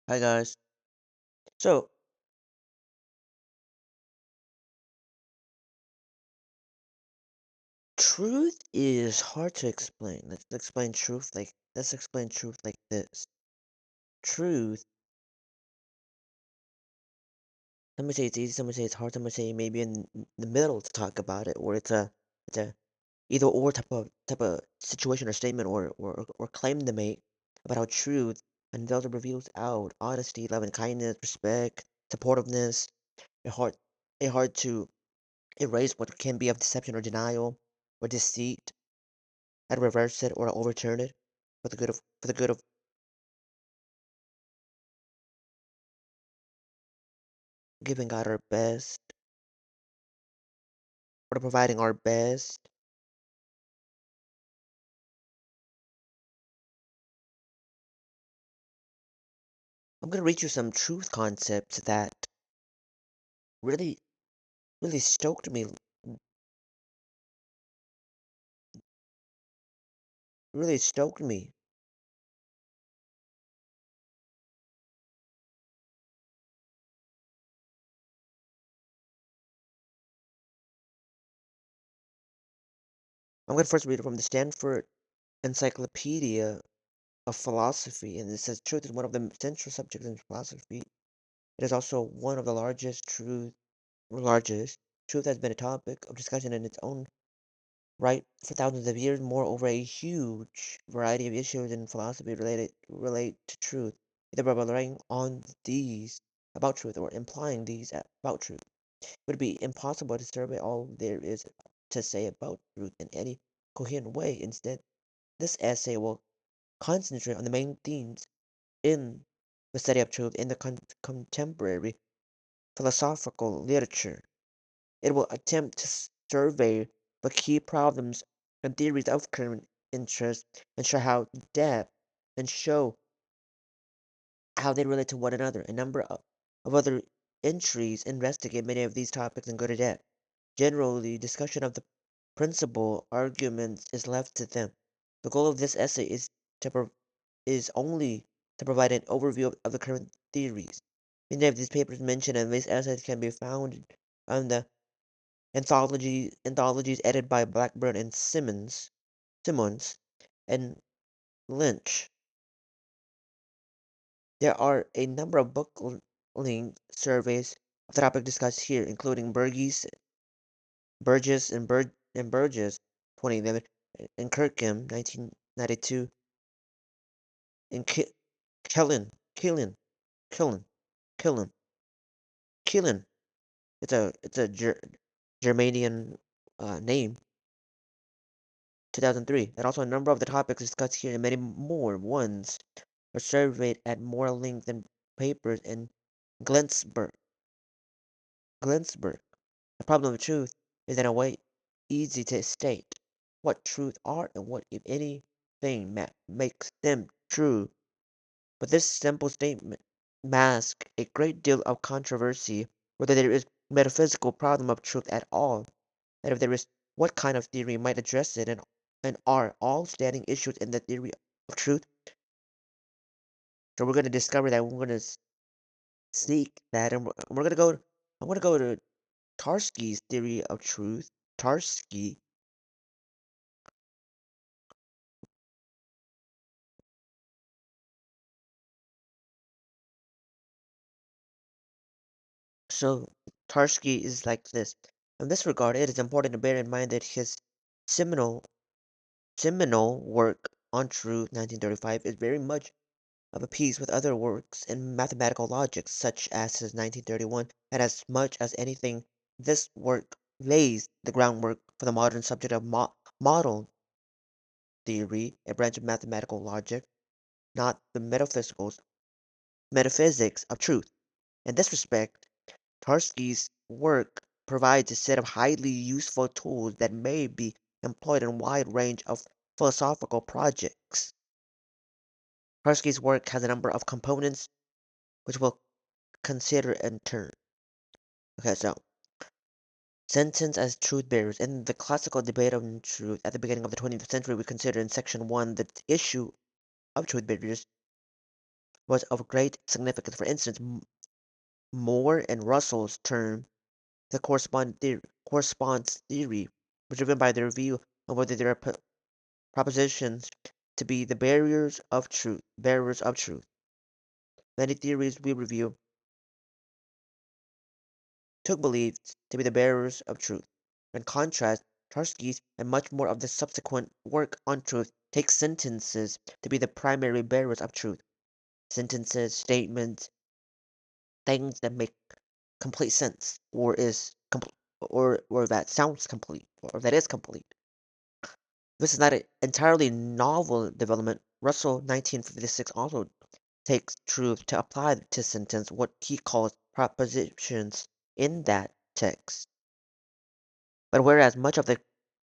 Hi guys. So, truth is hard to explain. Let's explain truth like this. Truth, some would say it's easy, some would say it's hard, some would say maybe in the middle to talk about it, or it's a either or type of situation or statement or claim to make about how truth unveils or reveals out honesty, love and kindness, respect, supportiveness, a hard a hard to erase what can be of deception or denial or deceit and reverse it or overturn it for the good of giving God our best, for providing our best. I'm gonna read you some truth concepts that really really stoked me, really stoked me. I'm gonna first read it from the Stanford Encyclopedia of Philosophy, and it says truth is one of the central subjects in philosophy. It is also one of the largest. Truth has been a topic of discussion in its own right for thousands of years. Moreover, a huge variety of issues in philosophy relate to truth, either by relying on these about truth or implying these about truth. It would be impossible to survey all there is to say about truth in any coherent way. Instead, this essay will concentrate on the main themes in the study of truth in the contemporary philosophical literature. It will attempt to survey the key problems and theories of current interest and show how depth and show how they relate to one another. A number of other entries investigate many of these topics in greater depth. Generally, discussion of the principal arguments is left to them. The goal of this essay is only to provide an overview of the current theories. Many of these papers mentioned in this essay can be found on the anthologies edited by Blackburn and Simmons, and Lynch. There are a number of link surveys of the topic discussed here, including Burgess and Burgess 2011, and Kirkham 1992, and Kellen, Keelan, Killen, Killen, Keelan. It's a Germanian name. 2003, and also a number of the topics discussed here and many more ones are surveyed at more length than papers in Glensburg. Glensburg. The problem of truth is in a way easy to state what truth are and what, if anything, makes them true. But this simple statement masks a great deal of controversy whether there is metaphysical problem of truth at all, and if there is, what kind of theory might address it, and are all standing issues in the theory of truth. So we're going to discover that we're going to seek that, and we're going to go. I'm going to go to Tarski's theory of truth. Tarski. So Tarski is like this. In this regard, it is important to bear in mind that his seminal seminal work on truth, 1935, is very much of a piece with other works in mathematical logic, such as his 1931, and as much as anything, this work lays the groundwork for the modern subject of model theory, a branch of mathematical logic, not the metaphysics of truth. In this respect, Tarski's work provides a set of highly useful tools that may be employed in a wide range of philosophical projects. Tarski's work has a number of components which we'll consider in turn. Okay, so sentence as truth bearers. In the classical debate on truth at the beginning of the 20th century, we consider in section 1 the issue of truth bearers was of great significance. For instance, Moore and Russell's term the corresponds theory was driven by their view on whether there are propositions to be the barriers of truth. Barriers of truth. Many theories we review took beliefs to be the bearers of truth. In contrast, Tarski's and much more of the subsequent work on truth takes sentences to be the primary bearers of truth. Sentences, statements, things that make complete sense, or that sounds complete, or that is complete. This is not an entirely novel development. Russell, 1956, also takes truth to apply to sentence what he calls propositions in that text. But whereas much of the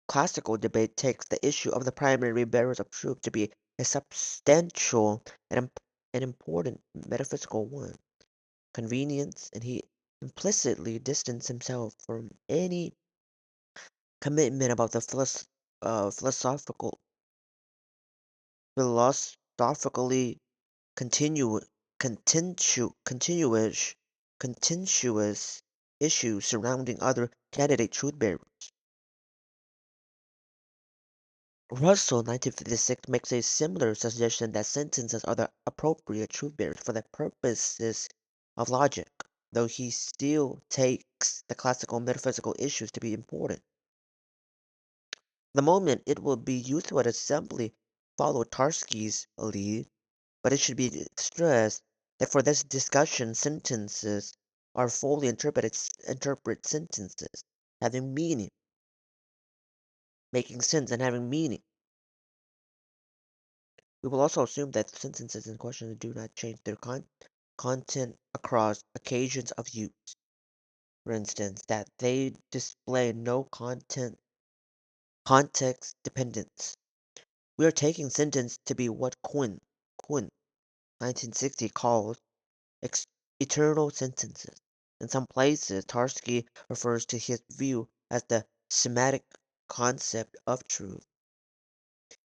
classical debate takes the issue of the primary bearers of truth to be a substantial and important metaphysical one, convenience, and he implicitly distanced himself from any commitment about the philosophically continu, contentious issues surrounding other candidate truth bearers. Russell, 1956, makes a similar suggestion that sentences are the appropriate truth bearers for the purposes of logic, though he still takes the classical metaphysical issues to be important. The moment it will be useful to simply follow Tarski's lead, but it should be stressed that for this discussion, sentences are fully interpret sentences, having meaning, making sense and having meaning. We will also assume that sentences in question do not change their content across occasions of use. For instance, that they display no context dependence. We are taking sentence to be what Quinn 1960 calls ex- eternal sentences. In some places, Tarski refers to his view as the semantic concept of truth.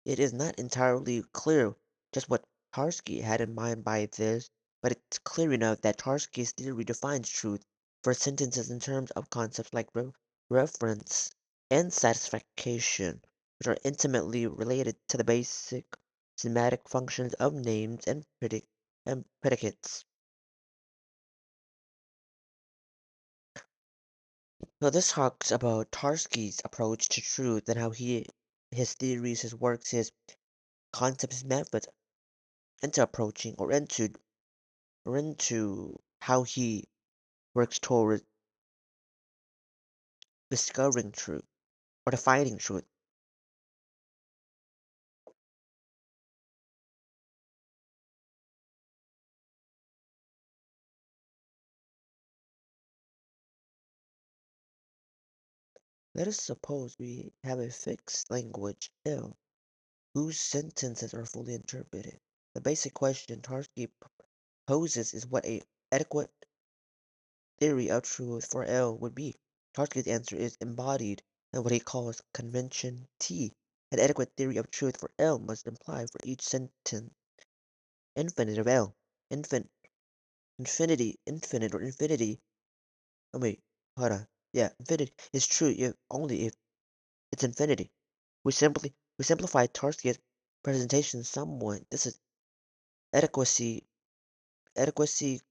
It is not entirely clear just what Tarski had in mind by this, but it's clear enough that Tarski's theory defines truth for sentences in terms of concepts like reference and satisfaction, which are intimately related to the basic semantic functions of names and predicates. So this talks about Tarski's approach to truth and how his theories, his works, his concepts, his methods into approaching or into how he works toward discovering truth or defining truth. Let us suppose we have a fixed language L whose sentences are fully interpreted. The basic question Tarski poses is what a adequate theory of truth for L would be. Tarski's answer is embodied in what he calls convention T. An adequate theory of truth for L must imply for each sentence infinite of L. Infin infinite. Oh wait, hold on. Yeah, infinity is true if only if it's infinity. We simplify Tarski's presentation somewhat. This is adequacy adequacy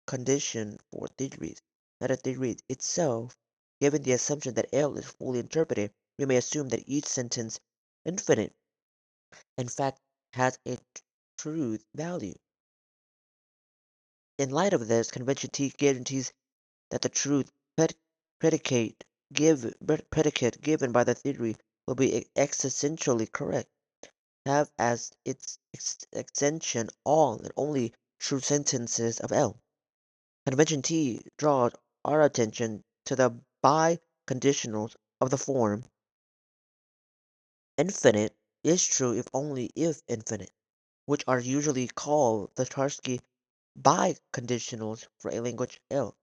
condition for theories. Not a theory itself. Given the assumption that L is fully interpreted, we may assume that each sentence infinite in fact has a truth value. In light of this, convention T guarantees that the truth pred- predicate predicate given by the theory will be existentially correct, have as its extension all and only true sentences of L. Convention T draws our attention to the biconditionals of the form infinite is true if only if infinite, which are usually called the Tarski biconditionals for a language L.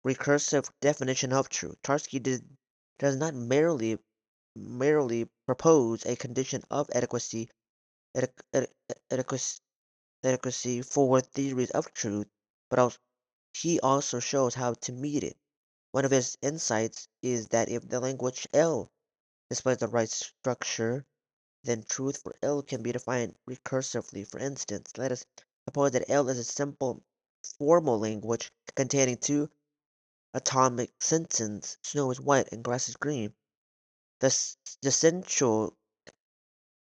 Recursive definition of truth. Does not merely propose a condition of adequacy, adequacy adequacy for theories of truth, but also, he also shows how to meet it. One of his insights is that if the language L displays the right structure, then truth for L can be defined recursively. For instance, let us suppose that L is a simple formal language containing two atomic sentences: snow is white and grass is green. The central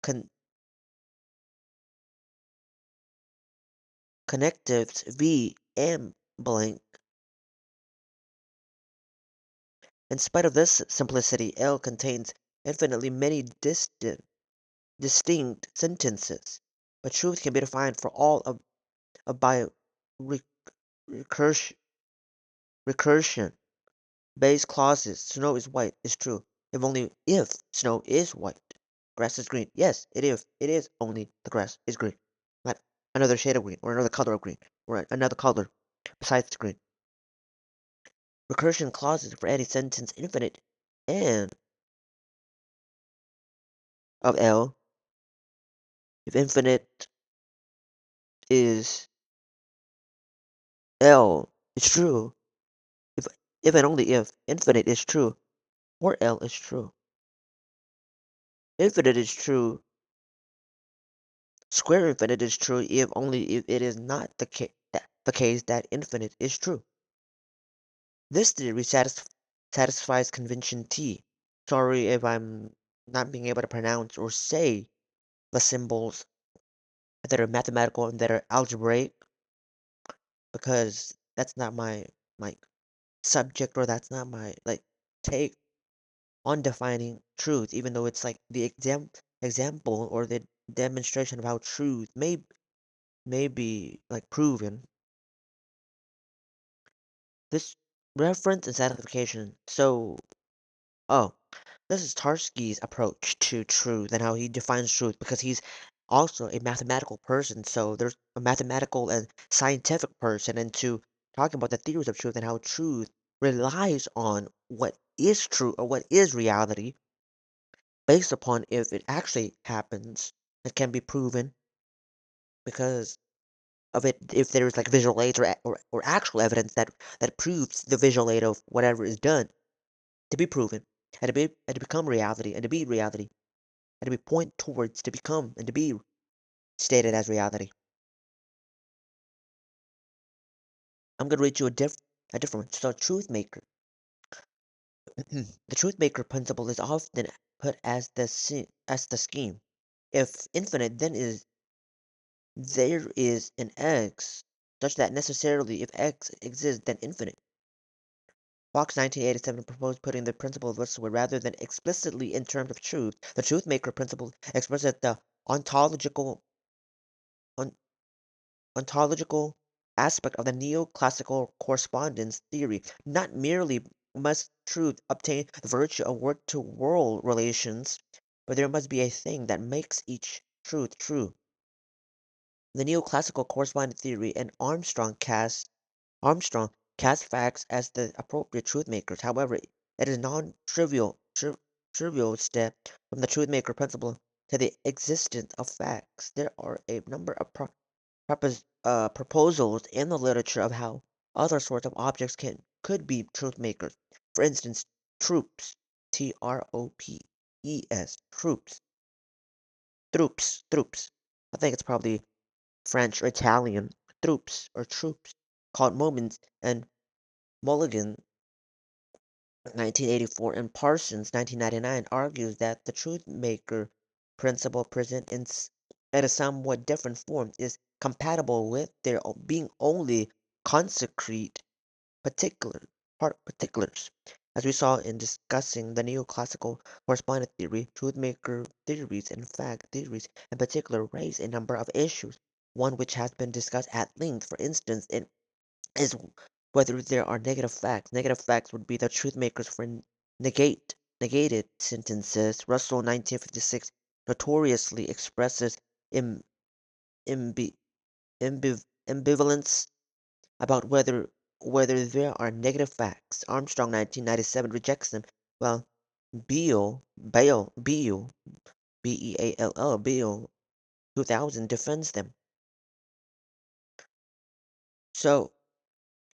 con- connectives V and blank. In spite of this simplicity, L contains infinitely many distinct sentences, but truth can be defined for all of by re- recursion, recursion. Base clauses. Snow is white is true. If snow is white. Grass is green. Yes, it is only the grass is green. Not another shade of green or another color of green or another color besides the green. Recursion clauses for any sentence infinite and of L. If infinite is L is true. If if and only if infinite is true or L is true. Infinite is true. Square infinite is true if only if it is not the case that infinite is true. This theory satisfies convention T. Sorry if I'm not being able to pronounce or say the symbols that are mathematical and that are algebraic, because that's not my subject, or that's not my like take on defining truth, even though it's like the example or the demonstration of how truth may be like proven. This reference and satisfaction. So, oh, this is Tarski's approach to truth and how he defines truth, because he's also a mathematical person. So there's a mathematical and scientific person into talking about the theories of truth and how truth relies on what is true or what is reality based upon if it actually happens. It can be proven because of it, if there's like visual aids or actual evidence that proves the visual aid of whatever is done to be proven and to become reality and to be reality and to be point towards to become and to be stated as reality. I'm gonna read you a different one. So truth maker. The truth maker principle is often put as as the scheme. If infinite, then is there is an x such that necessarily if x exists, then infinite. Fox 1987 proposed putting the principle this way rather than explicitly in terms of truth. The truth maker principle expresses the ontological on, ontological aspect of the neoclassical correspondence theory. Not merely must truth obtain the virtue of word-to-world relations, but there must be a thing that makes each truth true. The neoclassical correspondence theory and Armstrong cast facts as the appropriate truth makers. However, it is trivial step from the truth maker principle to the existence of facts. There are a number of proposals in the literature of how other sorts of objects could be truth makers. For instance, troops, TROPES, troops. I think it's probably French or Italian. Troops, called moments, and Mulligan 1984 and Parsons 1999 argues that the truth maker principle present in a somewhat different form is compatible with there being only concrete particulars. As we saw in discussing the neoclassical correspondence theory, truth maker theories and fact theories in particular raise a number of issues. One which has been discussed at length, for instance, is whether there are negative facts. Negative facts would be the truth makers for negated sentences. Russell 1956 notoriously expresses Im, imbi, ambivalence about whether there are negative facts. Armstrong 1997 rejects them, while Beale 2000 defends them. So,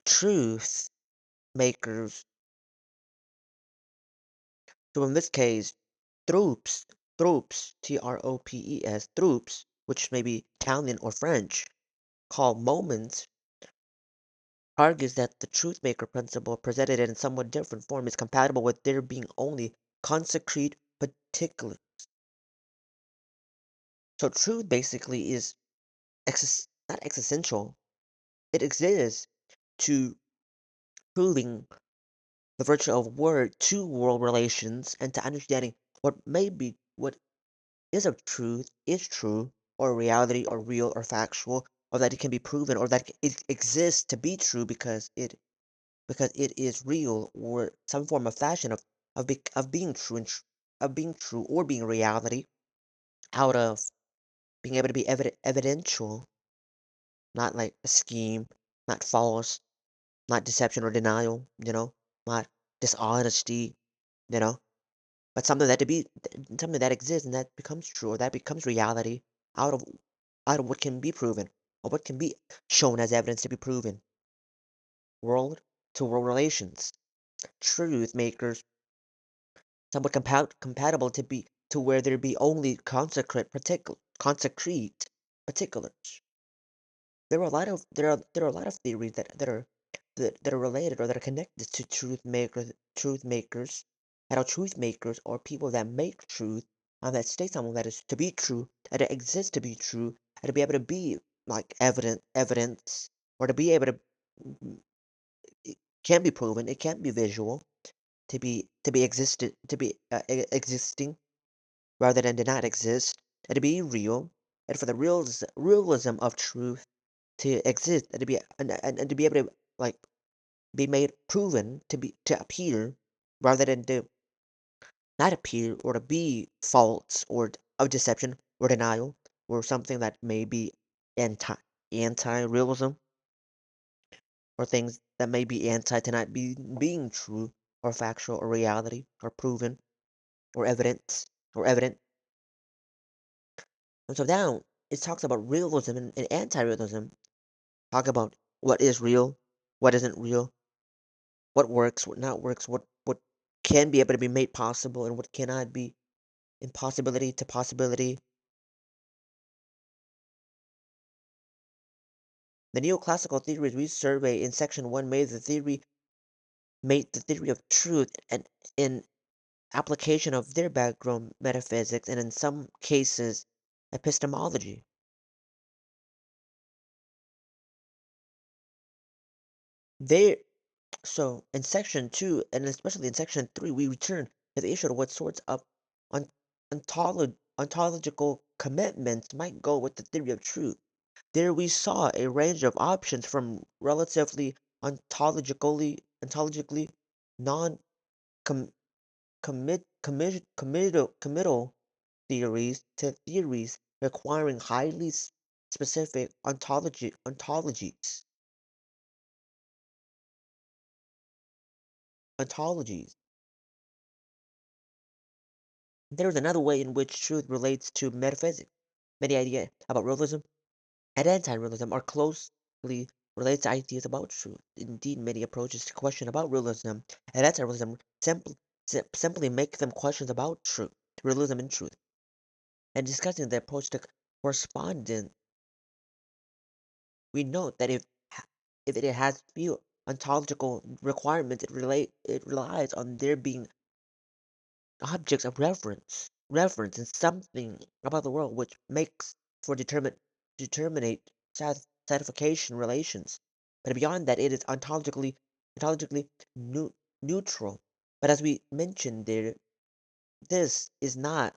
truth makers, so in this case, tropes, tropes, tropes, which may be Italian or French, called moments, argues that the truth maker principle presented in somewhat different form is compatible with there being only concrete particular. So truth basically is not existential. It exists to proving the virtue of word to world relations and to understanding what is of truth is true or reality or real or factual or that it can be proven or that it exists to be true because it is real or some form of fashion of being true of being true or being reality out of being able to be evidential, not like a scheme, not false, not deception or denial, not dishonesty, you know, but something that exists and that becomes true or that becomes reality out of out of what can be proven or what can be shown as evidence to be proven. World to world relations. Truth makers somewhat compatible to where there be only concrete particulars. There are a lot of theories that are related or that are connected to truth makers, and how truth makers are people that make truth and that state something that is to be true, that it exists to be true, and to be able to be like evidence, or to be able to mm, it can be proven, it can be visual, to be existed to be existing rather than to not exist, and to be real, and for the realism of truth to exist and to be able to like be made proven to appear rather than to not appear or to be false or of deception or denial or something that may be anti anti-realism or things that may be anti to not be being true or factual or reality or proven or evidence or evident. And so now it talks about realism and anti-realism. Talk about what is real, what isn't real, what works, what not works, what can be able to be made possible and what cannot be, impossibility to possibility. The neoclassical theories we survey in section 1 made the theory of truth and in application of their background metaphysics and in some cases epistemology. They So in section 2 and especially in section 3 we return to the issue of what sorts of on, ontological commitments might go with the theory of truth. There we saw a range of options from relatively ontologically non committal theories to theories requiring highly specific ontologies. There is another way in which truth relates to metaphysics. Many ideas about realism and anti-realism are closely related to ideas about truth. Indeed, many approaches to question about realism and anti-realism simply make them questions about truth, realism and truth. And discussing the approach to correspondence, we note that if it has few ontological requirements, it relies on there being objects of reference in something about the world which makes for determinate satisfaction relations. But beyond that, it is ontologically neu- neutral. But as we mentioned there, this is not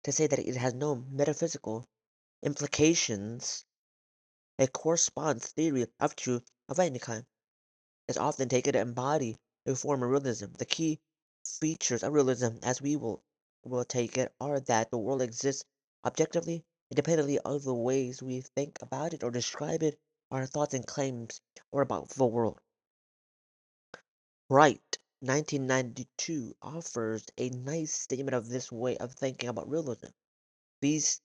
to say that it has no metaphysical implications. A corresponds theory of truth of any kind is often taken to embody a form of realism. The key features of realism, as we will take it, are that the world exists objectively, independently of the ways we think about it or describe it, our thoughts and claims, or about the world. Wright, 1992, offers a nice statement of this way of thinking about realism. These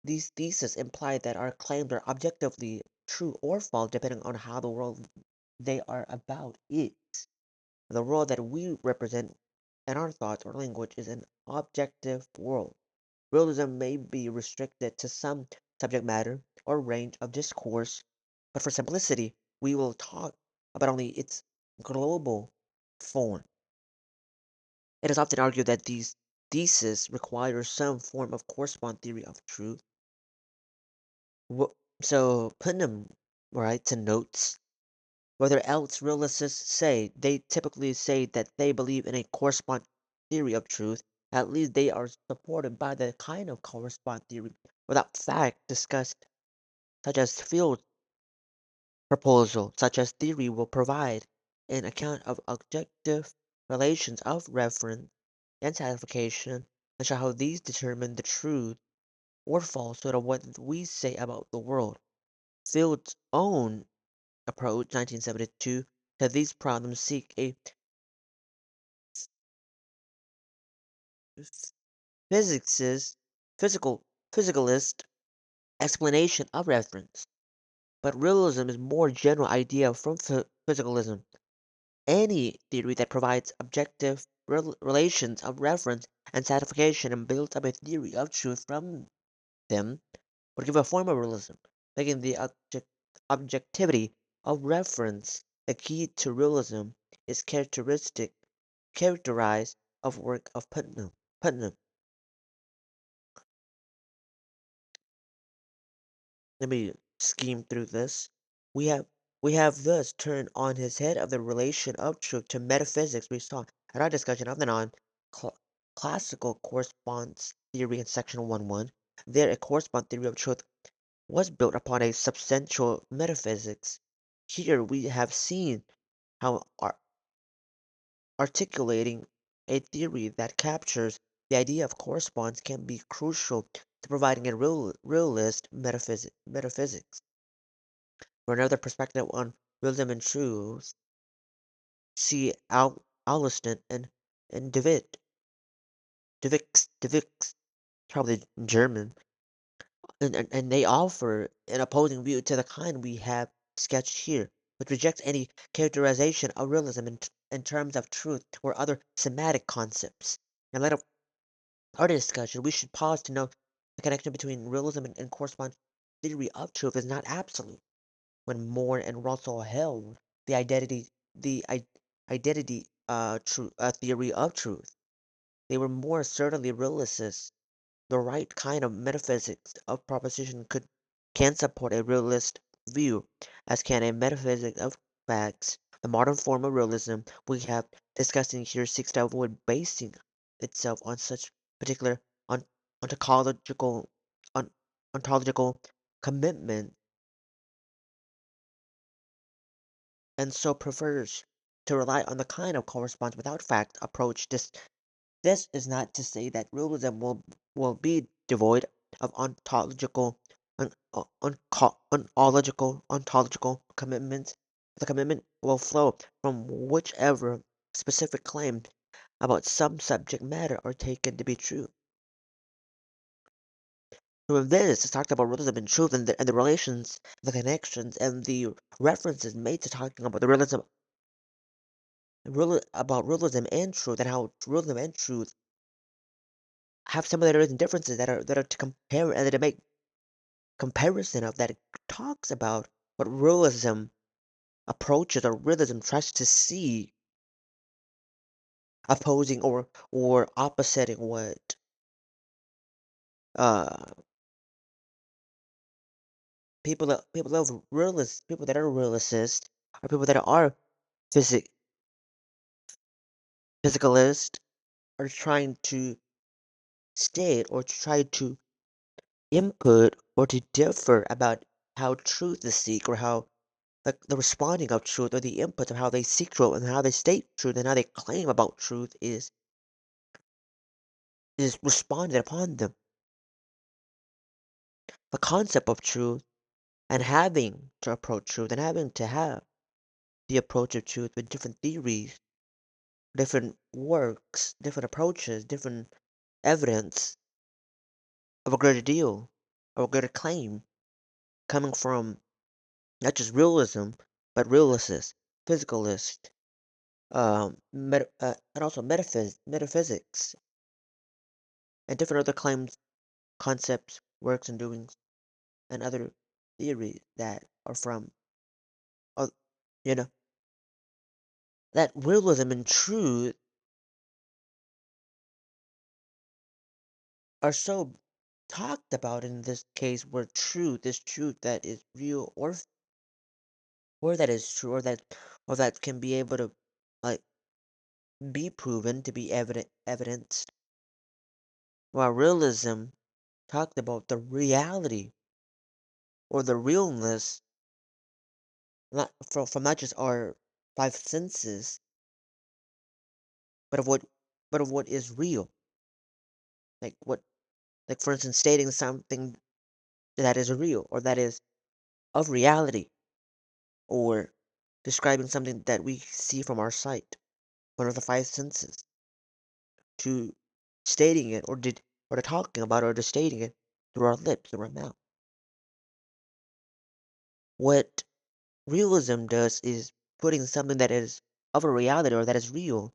these theses imply that our claims are objectively true or false depending on how the world they are about is. The world that we represent in our thoughts or language is an objective world. Realism may be restricted to some subject matter or range of discourse, but for simplicity, we will talk about only its global form. It is often argued that these theses require some form of corresponding theory of truth. Wh- So Putnam writes in notes, whether else realists say, they typically say that they believe in a corresponding theory of truth. At least they are supported by the kind of corresponding theory without fact discussed, such as Field's proposal, such as theory will provide an account of objective relations of reference and satisfaction, and show how these determine the truth or falsehood of what we say about the world. Field's own approach, 1972, to these problems seek a physicist, physical, physicalist explanation of reference. But realism is more general idea from physicalism. Any theory that provides objective relations of reference and satisfaction and builds up a theory of truth from them would give a form of realism, making the objectivity of reference the key to realism is characterized of work of Putnam. Putnam. Let me scheme through this. We have we have thus turned on his head of the relation of truth to metaphysics we saw at our discussion of the classical correspondence theory in section 1.1. There a correspondence theory of truth was built upon a substantial metaphysics. Here we have seen how articulating a theory that captures the idea of correspondence can be crucial to providing a realist metaphysics. For another perspective on realism and truth, see Alliston and Devix, probably German, and they offer an opposing view to the kind we have sketched here, which rejects any characterization of realism in terms of truth or other semantic concepts. In light of our discussion, we should pause to note the connection between realism and corresponding theory of truth is not absolute. When Moore and Russell held the identity theory of truth, they were more certainly realists. The right kind of metaphysics of proposition can support a realist view, as can a metaphysics of facts. The modern form of realism we have discussing here seeks to avoid basing itself on such particular on, ontological on, ontological commitment, and so prefers to rely on the kind of correspondence without fact approach. This is not to say that realism will be devoid of ontological commitments. The commitment will flow from whichever specific claim about some subject matter are taken to be true. So in this, it's talked about realism and truth and the relations, the connections, and the references made to talking about the about realism and truth, and how realism and truth have similarities and differences that are to compare and to make comparison of that. It talks about what realism approaches or realism tries to see opposing or oppositing what uh people that are realists or people that are physic physicalist are trying to state or to try to input or to differ about how truth is seek or how the responding of truth or the input of how they seek truth and how they state truth and how they claim about truth is responded upon them. The concept of truth and having to approach truth and having to have the approach of truth with different theories, different works, different approaches, different evidence of a greater deal, of a greater claim coming from not just realism, but realist, physicalist, and also metaphysics, and different other claims, concepts, works, and doings, and other theories that are from, uh, you know, that realism and truth are so talked about in this case where truth is truth that is real or that is true or that can be able to like be proven to be evidenced while realism talked about the reality or the realness not from not just our five senses but of what but of what is real like what like for instance stating something that is real or that is of reality or describing something that we see from our sight one of the five senses to stating it or to talking about or to stating it through our lips through our mouth what realism does is putting something that is of a reality or that is real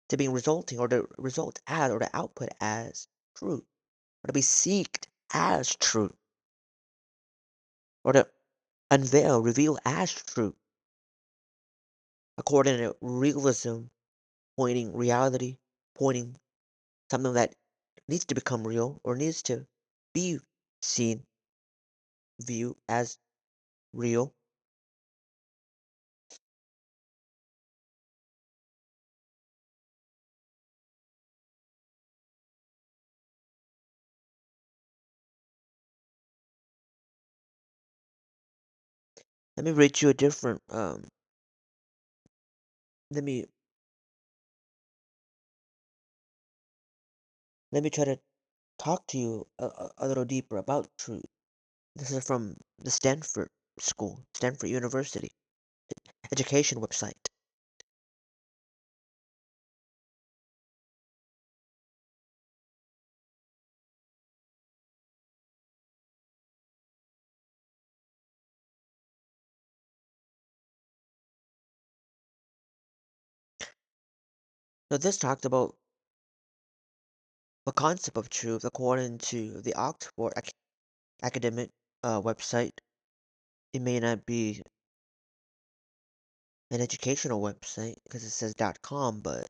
to be resulting or to result as or to output as true or to be seeked as true or to unveil reveal as true according to realism pointing reality pointing something that needs to become real or needs to be seen viewed as real. Let me rate you a different let me let me try to talk to you a little deeper about truth. This is from the Stanford School, Stanford University education website. So this talked about the concept of truth according to the Oxford academic website. It may not be an educational website because it says .com, but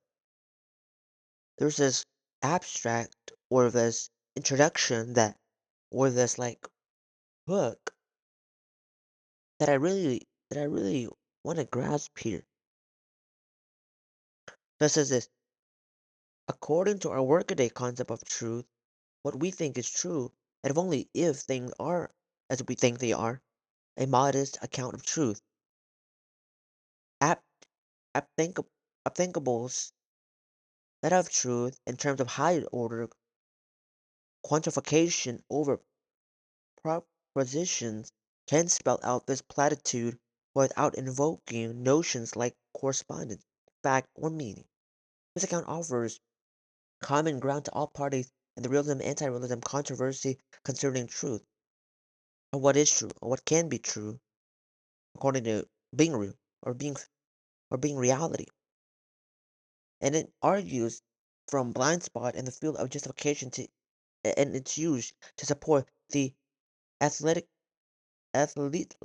there's this abstract or this introduction or this like book that I really want to grasp here. That says this: according to our workaday concept of truth, what we think is true, and if only if things are as we think they are, a modest account of truth. App, appthink, appthinkables that of truth in terms of higher order quantification over propositions can spell out this platitude without invoking notions like correspondence, fact, or meaning. This account offers common ground to all parties in the realism anti-realism controversy concerning truth, or what is true, or what can be true, according to being real, or being reality. And it argues from blind spot in the field of justification and its use to support the athletic athletic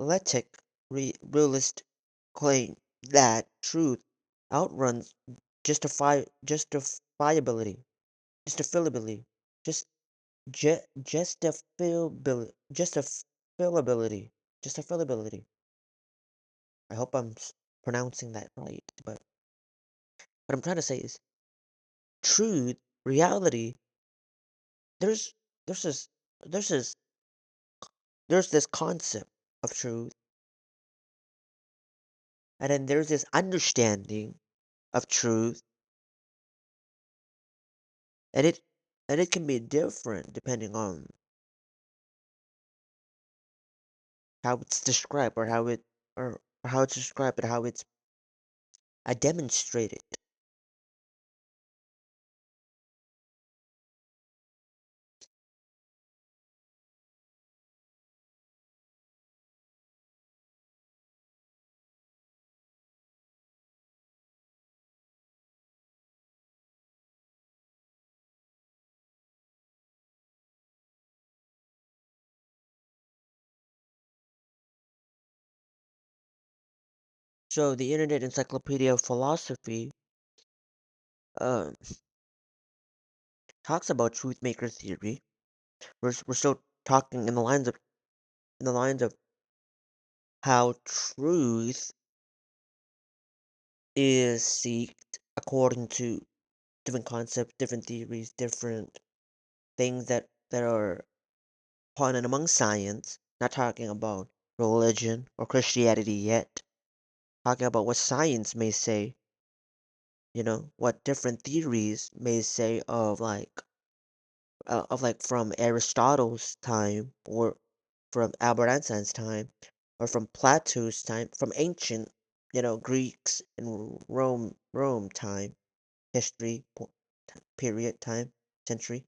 realist claim that truth outruns justifiability, justifiability, just justifiability, justifiability. I hope I'm pronouncing that right, but what I'm trying to say is truth, reality. There's there's this there's this there's this concept of truth, and then there's this understanding of truth, and it can be different depending on how it's described or how it's described and how it's demonstrated. So the Internet Encyclopedia of Philosophy uh, talks about truth maker theory. We're still talking in the lines of how truth is seeked according to different concepts, different theories, different things that are upon and among science. Not talking about religion or Christianity yet. Talking about what science may say, what different theories may say of like from Aristotle's time or from Albert Einstein's time or from Plato's time, from ancient, Greeks and Rome time, history, period, time, century.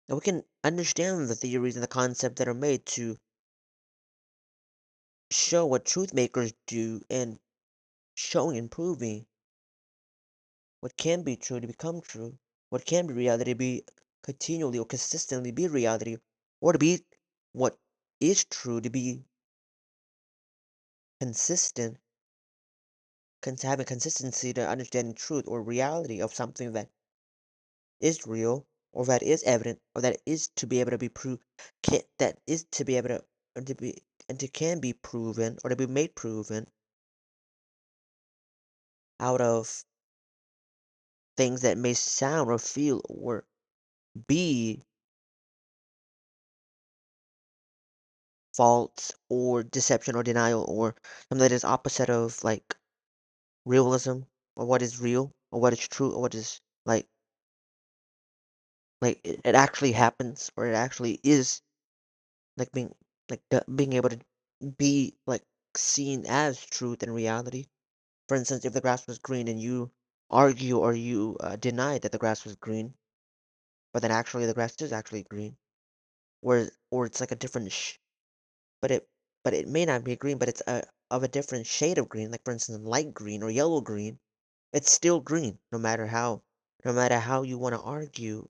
And we can understand the theories and the concepts that are made to show what truth makers do and showing and proving what can be true to become true, what can be reality to be continually or consistently be reality, or to be what is true to be consistent, having consistency to understanding truth or reality of something that is real or that is evident or that is to be able to be proved, that is to be able to and to be and to can be proven or to be made proven out of things that may sound or feel or be false or deception or denial or something that is opposite of like realism or what is real or what is true or what is it actually happens or it actually is like being able to be like seen as truth and reality. For instance, if the grass was green and you argue or you deny that the grass was green, but then actually the grass is actually green, or it's like a different but it may not be green, but it's of a different shade of green. Like for instance, light green or yellow green. It's still green, no matter how you want to argue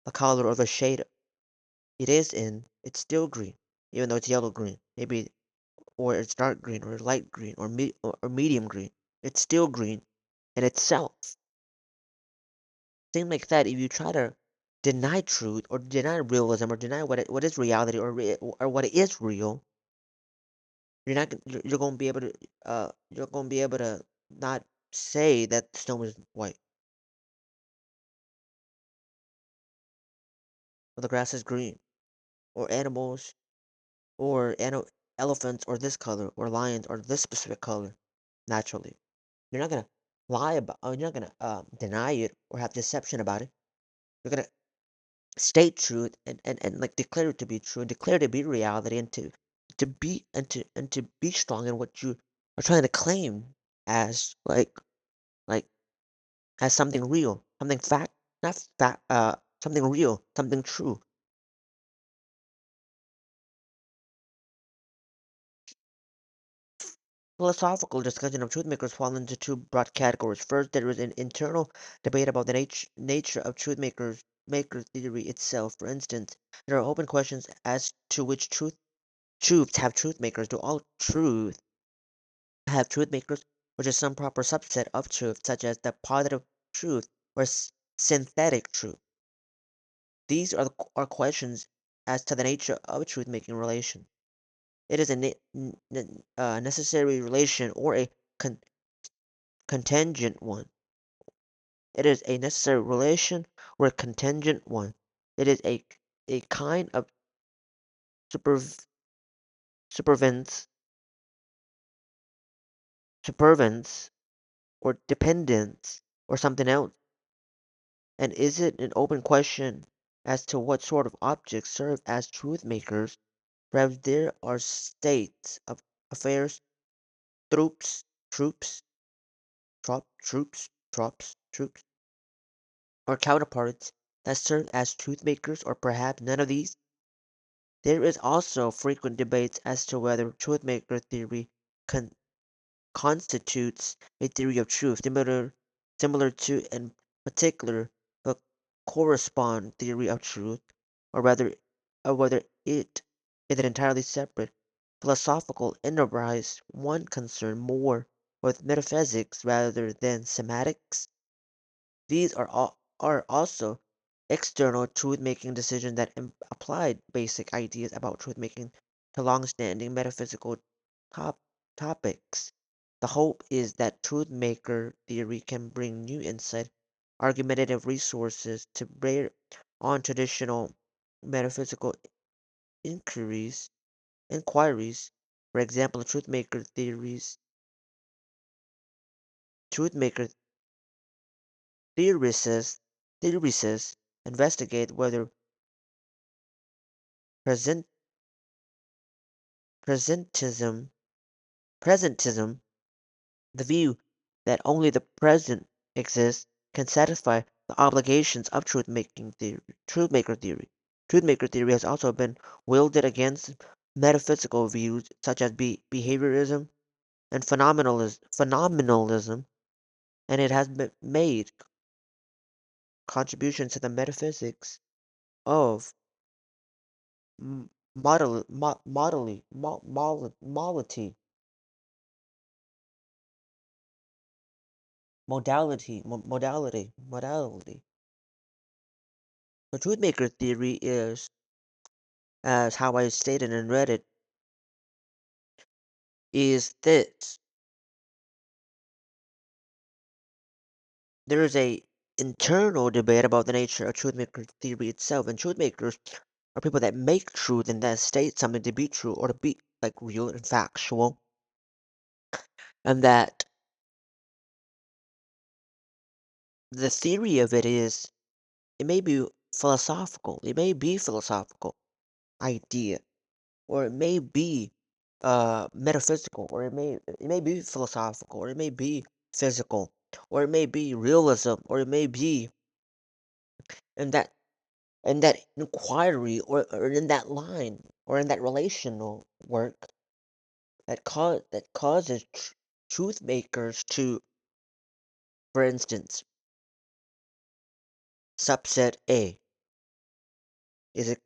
the color or the shade it is in. It's still green, even though it's yellow green. Maybe or it's dark green or light green or medium green. It's still green in itself. Same like that. If you try to deny truth or deny realism or deny what is reality or what is real, you're gonna be able to not say that the stone is white or the grass is green or animals or elephants or this color or lions or this specific color naturally. You're not gonna lie about. You're not gonna deny it or have deception about it. You're gonna state truth and like declare it to be true and declare it to be reality and to be strong in what you are trying to claim as like as something real, something fact, not fact, something real, something true. Philosophical discussion of truth makers fall into two broad categories. First, there is an internal debate about the nature of maker theory itself. For instance, there are open questions as to which truths have truth makers. Do all truth have truth makers, or just some proper subset of truth, such as the positive truth or synthetic truth? These are questions as to the nature of a truth making relation. It is a necessary relation or a con- contingent one. It is a necessary relation or a contingent one. It is a kind of super supervens supervens or dependence or something else. And is it an open question as to what sort of objects serve as truth makers? Perhaps there are states of affairs, troops, troops, or counterparts that serve as truth makers, or perhaps none of these. There is also frequent debates as to whether truth-maker theory con- constitutes a theory of truth, similar to, in particular, the correspond theory of truth, or whether it is it entirely separate. philosophical enterprise, one concerned more with metaphysics rather than semantics. These are also external truth-making decisions that applied basic ideas about truth-making to long-standing metaphysical top topics. The hope is that truth-maker theory can bring new insight, argumentative resources to bear on traditional metaphysical inquiries. Inquiries, for example, truth-maker theorists theorists investigate whether present presentism presentism, the view that only the present exists, can satisfy the obligations of truth-maker theory. Truth-maker theory has also been wielded against metaphysical views such as behaviorism and phenomenalism, and it has made contributions to the metaphysics of m- modality, modality. The truth-maker theory is, as how I stated and read it, is this. There is a internal debate about the nature of truth-maker theory itself, and truth makers are people that make truth and that state something to be true or to be like real and factual, and that the theory of it is it may be philosophical idea, or it may be metaphysical, or it may be philosophical, or it may be physical, or it may be realism, or it may be in that inquiry, or in that line, or in that relational work that causes truth makers to, for instance, subset A. Is it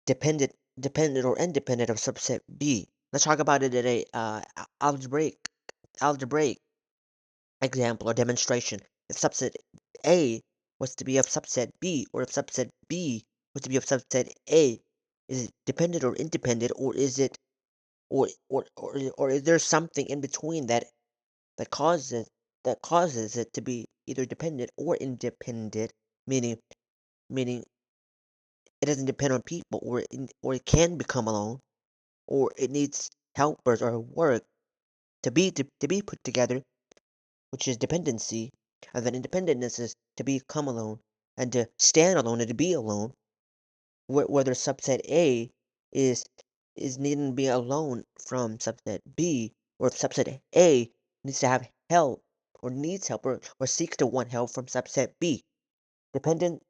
dependent or independent of subset B? Let's talk about it in a algebraic example or demonstration. If subset A was to be of subset B, or if subset B was to be of subset A, is it dependent or independent, or is it or is there something in between that causes it to be either dependent or independent, meaning meaning it doesn't depend on people, or it can become alone, or it needs helpers or work to be put together, which is dependency, and then independence is to become alone and to stand alone and to be alone. Whether subset A is needing to be alone from subset B, or if subset A needs to have help, or needs help, or seeks to want help from subset B. Dependent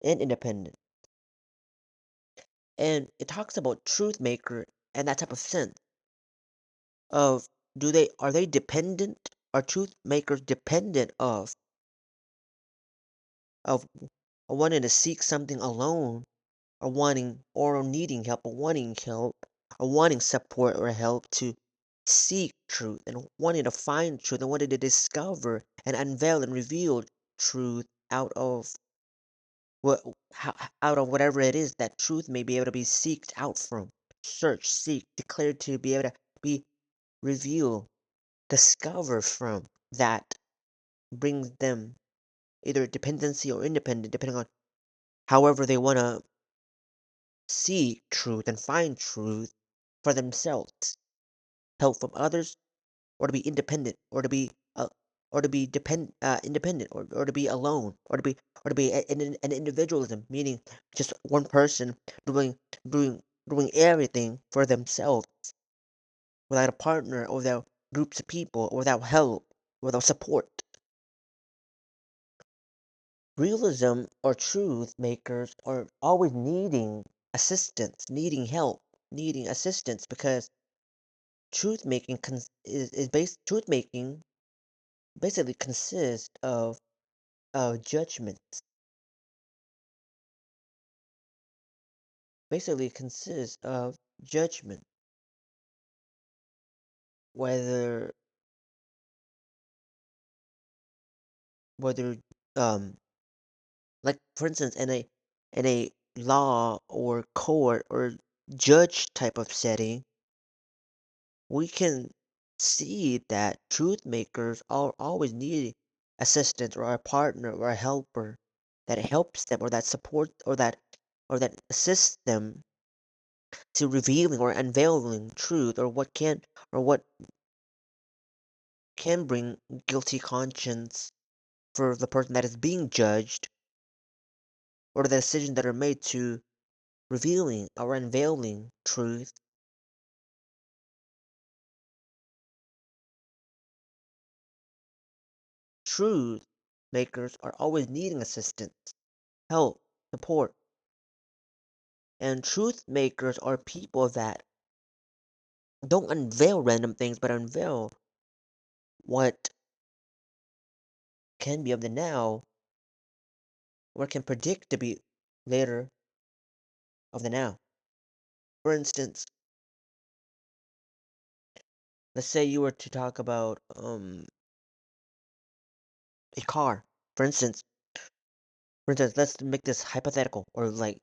and independent. And it talks about truth maker and that type of sense of, are they dependent? Are truth makers dependent of wanting to seek something alone, or wanting or needing help, or wanting help, or wanting support or help to seek truth, and wanting to find truth, and wanting to discover and unveil and reveal truth out of what out of whatever it is that truth may be able to be seeked out from, search, seek, declared to be able to be revealed, discover from, that brings them either dependency or independent, depending on however they want to seek truth and find truth for themselves, help from others, or to be independent, or to be independent, or to be alone, or to be an individualism, meaning just one person doing doing doing everything for themselves, without a partner, or without groups of people, or without help, without support. Realism or truth makers are always needing assistance, needing help, needing assistance, because truth making basically consists of judgments. basically consists of judgment, whether whether um like for instance in a law or court or judge type of setting, we can see that truth makers are always need assistance or a partner or a helper that helps them or that supports or that assists them to revealing or unveiling truth or what can bring guilty conscience for the person that is being judged or the decisions that are made to revealing or unveiling truth. Truth makers are always needing assistance, help, support, and truth makers are people that don't unveil random things but unveil what can be of the now or can predict to be later of the now. For instance, let's say you were to talk about a car. For instance, let's make this hypothetical or like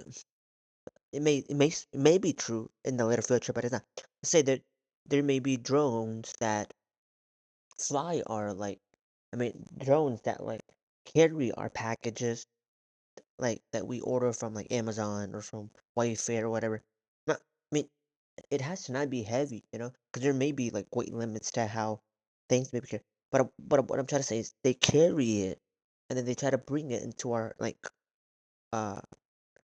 it may be true in the later future, but it's not. Let's say that there may be drones that fly our like drones that like carry our packages like that we order from like Amazon or from Wayfair or whatever. I mean, it has to not be heavy, because there may be like weight limits to how things may be carried. But what I'm trying to say is they carry it and then they try to bring it into our like uh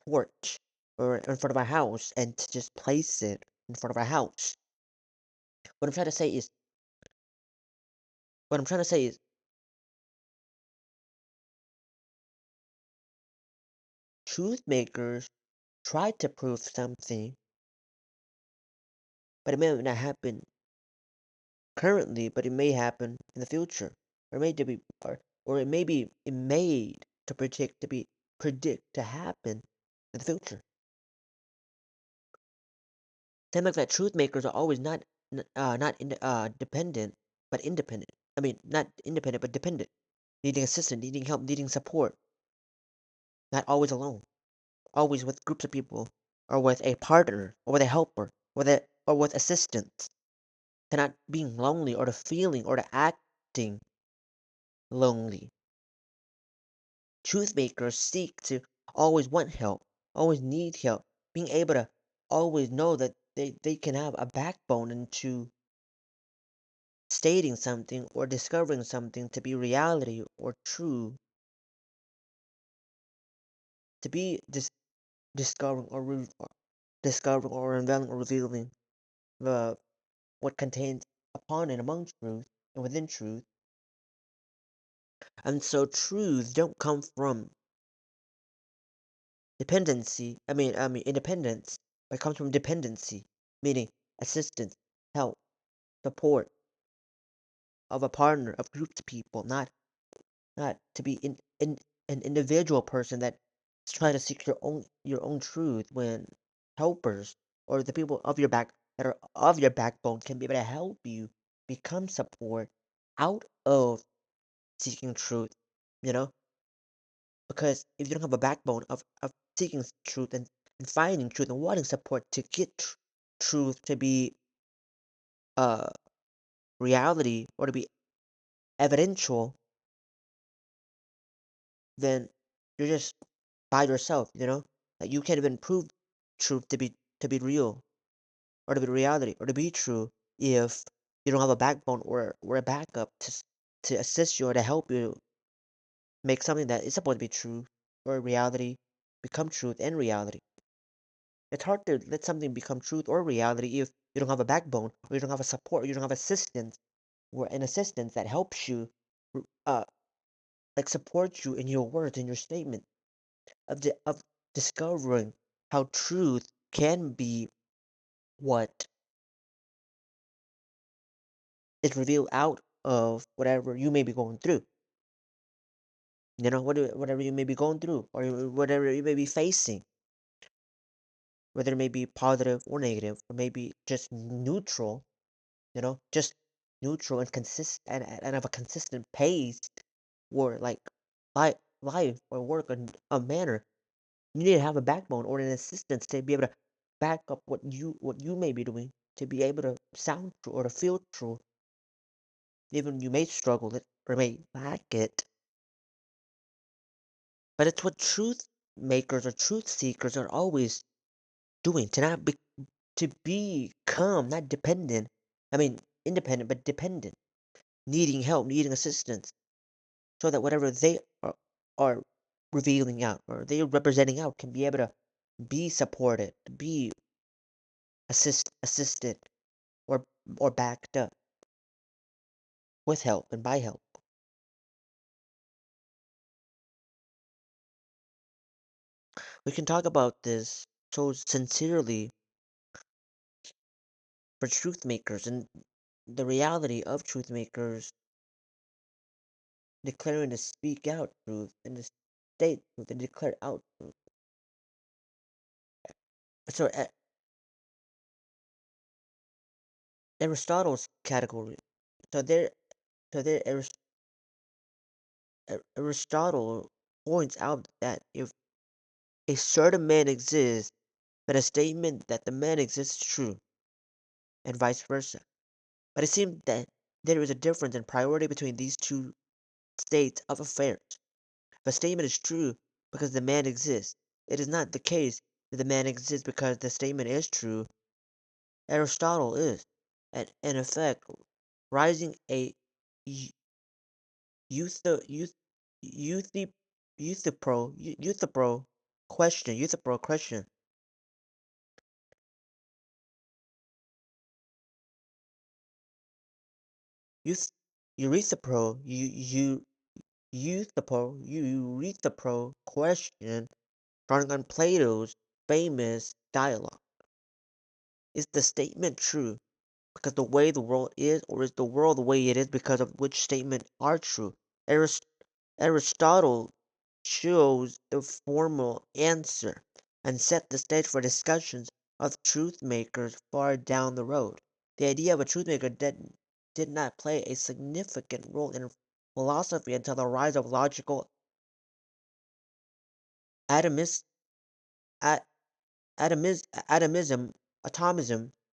porch or in front of our house and to just place it in front of our house. What I'm trying to say is what I'm trying to say is truth makers try to prove something, but it may not happen currently, but it may happen in the future. Or it may to be or it may be it made to be predict to happen in the future. Same like that truth makers are always dependent but independent. I mean not independent but dependent. Needing assistance, needing help, needing support. Not always alone. Always with groups of people or with a partner or with a helper or with assistance. To not being lonely or the feeling or the acting lonely. Truth makers seek to always want help, always need help, being able to always know that they can have a backbone into stating something or discovering something to be reality or true, to be discovering or discovering or unveiling or revealing the what contains upon and among truth and within truth. And so truths don't come from independence, but it comes from dependency, meaning assistance, help, support of a partner, of groups of people, not to be in an individual person that is trying to seek your own truth when helpers or the people of your back that are of your backbone can be able to help you become support out of seeking truth, you know? Because if you don't have a backbone of seeking truth and finding truth and wanting support to get truth to be uh reality or to be evidential, then you're just by yourself, That you can't even prove truth to be real or to be reality or to be true if you don't have a backbone or a backup to assist you or to help you make something that is supposed to be true or reality become truth and reality. It's hard to let something become truth or reality if you don't have a backbone or you don't have a support or you don't have assistance or an assistance that helps you uh like supports you in your words in your statement of discovering how truth can be what is revealed out of whatever you may be going through. Whatever you may be going through or whatever you may be facing. whether it may be positive or negative, or maybe just neutral, just neutral and and of a consistent pace, or like life or work in a manner. You need to have a backbone or an assistance to be able to back up what you may be doing, to be able to sound true or to feel true, even you may struggle it or may lack it. But it's what truth makers or truth seekers are always doing, to not be to become not dependent. I mean, independent but dependent, needing help, needing assistance, so that whatever they are revealing out or they are representing out can be able to be supported, be assisted, or backed up with help and by help. We can talk about this so sincerely for truth makers and the reality of truth makers declaring to speak out truth and to state truth and declare out truth. So Aristotle's category. So there, Aristotle points out that if a certain man exists, then a statement that the man exists is true, and vice versa. But it seems that there is a difference in priority between these two states of affairs. If a statement is true because the man exists, it is not the case that the man exists because the statement is true. Aristotle is, in effect, rising a youth youth youth youthipro question. Youth Eurethipro Eurethipro question, drawing on Plato's famous dialogue. Is the statement true because the way the world is, or is the world the way it is because of which statement are true? Arist- Aristotle chose the formal answer and set the stage for discussions of truth makers far down the road. The idea of a truth maker did not play a significant role in philosophy until the rise of logical atomis, a- atomism,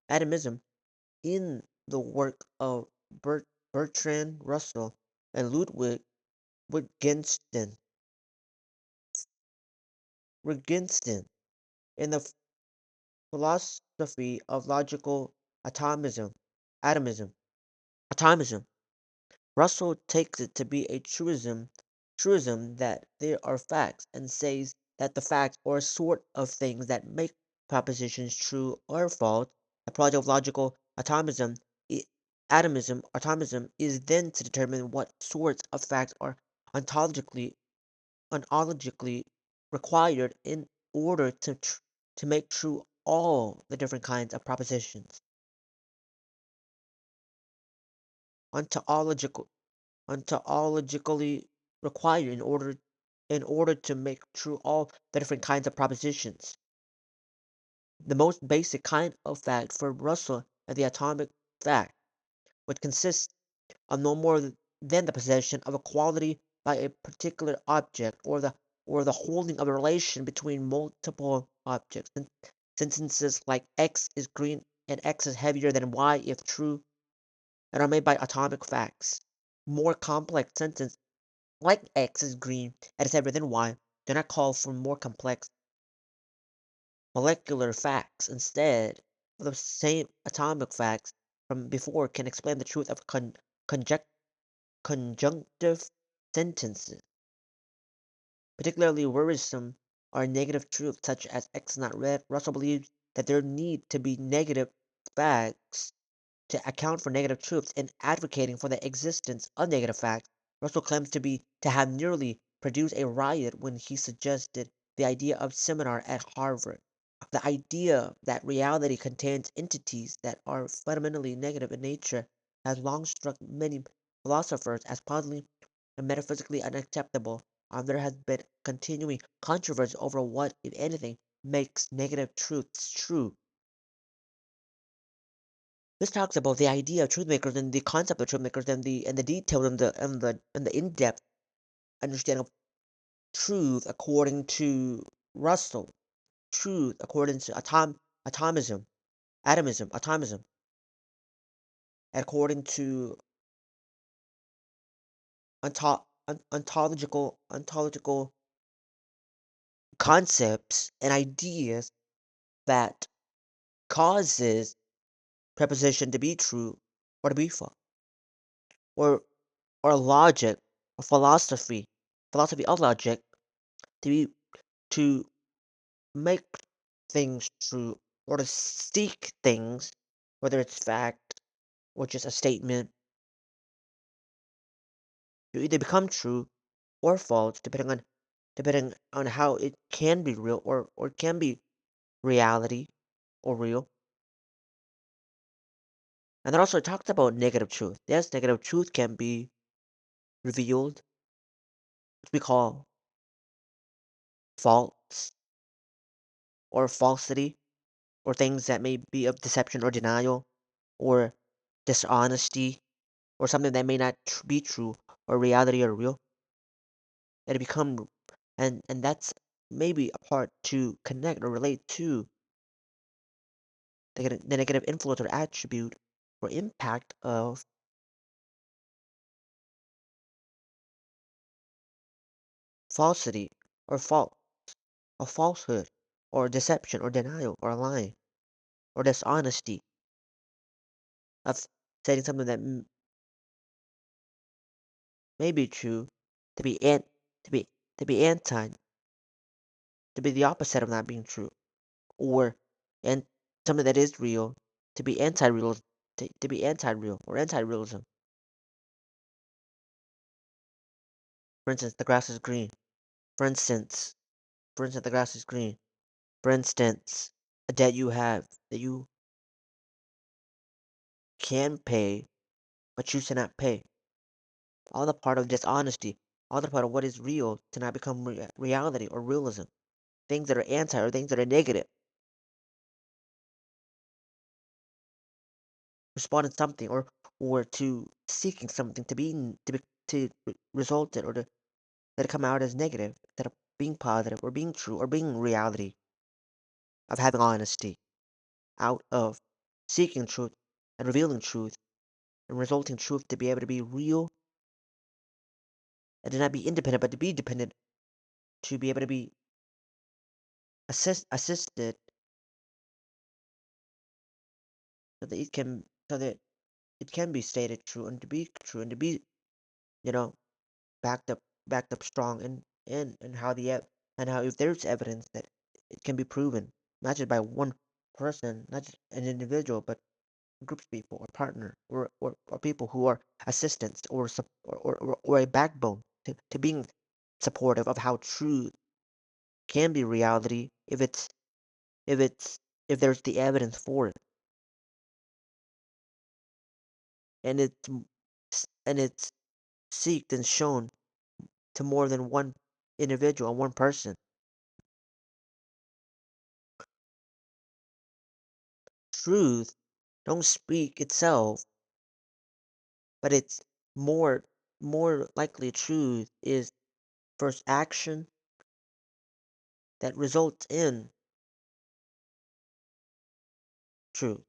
atomism in the work of Bertrand Russell and Ludwig Wittgenstein. Wittgenstein in the philosophy of logical atomism, atomism, atomism. Russell takes it to be a truism that there are facts, and says that the facts or sort of things that make propositions true or false. The project of logical atomism is then to determine what sorts of facts are ontologically ontologically required in order to make true all the different kinds of propositions. Ontological Ontologically required in order to make true all the different kinds of propositions. The most basic kind of fact for Russell is the atomic fact, which consists of no more than the possession of a quality by a particular object, or the holding of a relation between multiple objects. And sentences like X is green and X is heavier than Y, if true, and are made by atomic facts. More complex sentences like X is green and is heavier than Y do not call for more complex molecular facts. Instead, the same atomic facts from before can explain the truth of conject conjunctive sentences. Particularly worrisome are negative truths such as X is not red. Russell believes that there need to be negative facts to account for negative truths. In advocating for the existence of negative facts, Russell claims to have nearly produced a riot when he suggested the idea of seminar at Harvard. The idea that reality contains entities that are fundamentally negative in nature has long struck many philosophers as positively and metaphysically unacceptable. There has been continuing controversy over what, if anything, makes negative truths true. This talks about the idea of truth makers and the concept of truth makers and the detail and the in-depth understanding of truth according to Russell. Truth according to atomism, atomism, according to ontological concepts and ideas that causes preposition to be true or to be false, or logic or philosophy of logic to be to make things true or to seek things, whether it's fact or just a statement, to either become true or false, depending on how it can be real or can be reality or real. And then also it talks about negative truth. Yes, negative truth can be revealed, which we call false or falsity, or things that may be of deception or denial or dishonesty or something that may not be true or reality or real. And it become and that's maybe a part to connect or relate to the negative influence or attribute or impact of falsity or fault or falsehood or deception or denial or lying or dishonesty of saying something that may be true to be to be to be anti to be the opposite of not being true, or and something that is real to be anti-real, to be anti-real or anti-realism. For instance, the grass is green. For instance, the grass is green. For instance, a debt you have that you can pay but choose to not pay. All the part of dishonesty, all the part of what is real to not become reality or realism. Things that are anti or things that are negative. Responding to something or to seeking something to be result it or to let it come out as negative instead of being positive or being true or being reality of having honesty out of seeking truth and revealing truth and resulting truth to be able to be real and to not be independent but to be dependent, to be able to be assisted so that it can so that it can be stated true and to be true and to be, you know, backed up strong and how and how if there's evidence that it can be proven not just by one person, not just an individual, but groups of people or partner or people who are assistants or a backbone to being supportive of how truth can be reality if it's if there's the evidence for it and it's seeked and shown to more than one individual, one person. Truth don't speak itself, but it's more likely truth is first action that results in truth.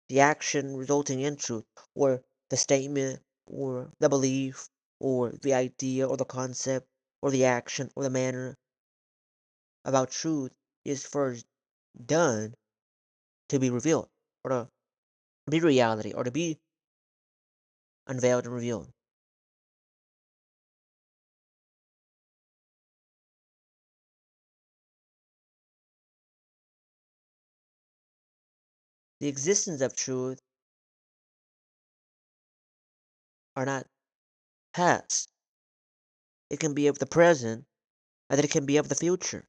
The action resulting in truth, or the statement, or the belief, or the idea, or the concept, or the action, or the manner about truth is first done to be revealed, or to be reality, or to be unveiled and revealed. The existence of truth are not past. It can be of the present, and it can be of the future.